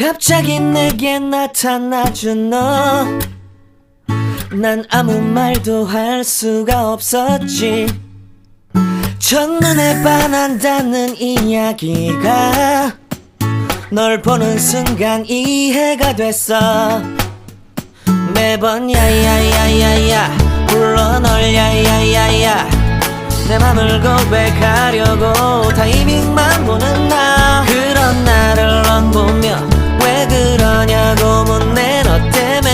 갑자기 내게 나타나준 너, 난 아무 말도 할 수가 없었지. 첫눈에 반한다는 이야기가 널 보는 순간 이해가 됐어. 매번 야야야야야 불러 널 야야야야, 내 맘을 고백하려고 타이밍만 보는 나. 그런 나를 넌 보며 왜 그러냐고 묻네. 너 때문에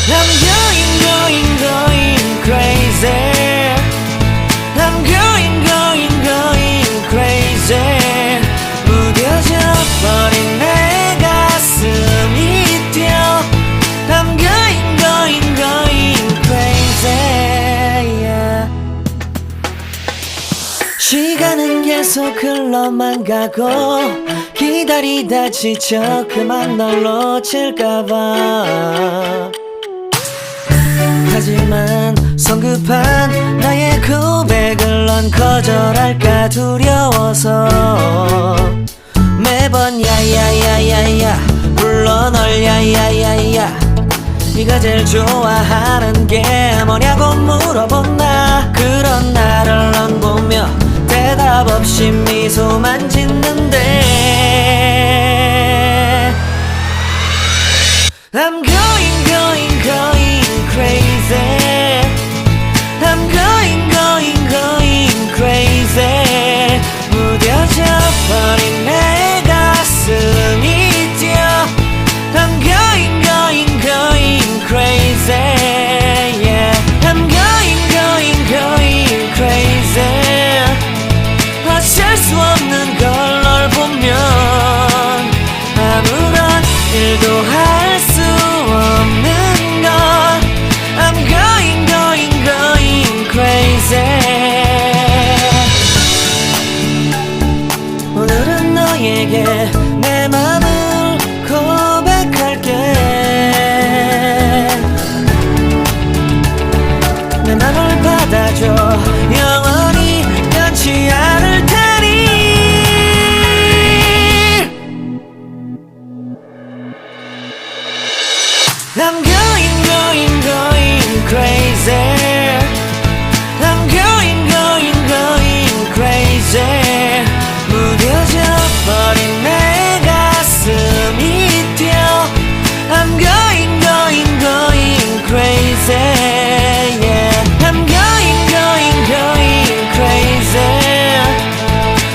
I'm going crazy. I'm going crazy. 무뎌져 버린 내 가슴이 뛰어. I'm going crazy, yeah. 시간은 계속 흘러만 가고 기다리다 지쳐 그만 널 놓칠까봐. 하지만 성급한 나의 고백을 넌 거절할까 두려워서 매번 야야야야야 불러 널 야야야야. 네가 제일 좋아하는 게 뭐냐고 물어본 나. 그런 나를 넌 보며 대답 없이 미소만 짓는데 I'm going crazy. I'm going crazy. 무뎌져 버린 내 가슴이 뛰어. I'm going crazy, yeah. I'm going crazy. 어쩔 수 없는 걸 널 보면 아무런 일도 할 수 없는 걸. I'm going crazy. 오늘은 너에게 내 맘을 고백할게. 내 맘을 받아줘. 영원히 변치 않을 테니. I'm going crazy. I'm going crazy. 무뎌져 버린 내 가슴이 뛰어. I'm going crazy, yeah. I'm going crazy.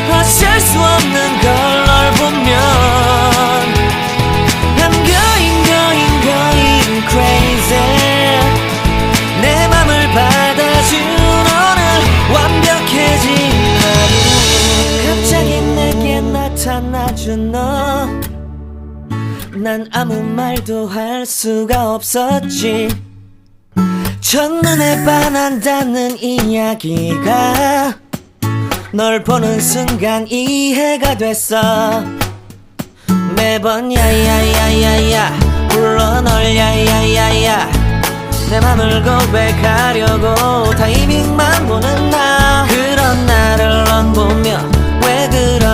어쩔 수 없는 걸 널 보면 I'm going crazy. 내 맘을 받아준 오늘 완벽해진 하루. 갑자기 내게 나타나준 너, 난 아무 말도 할 수가 없었지. 첫눈에 반한다는 이야기가 널 보는 순간 이해가 됐어. 매번 야야야야야 불러 널 야야야야, 내 맘을 고백하려고 타이밍만 보는 나. 그런 나를 넌 보며 왜 그러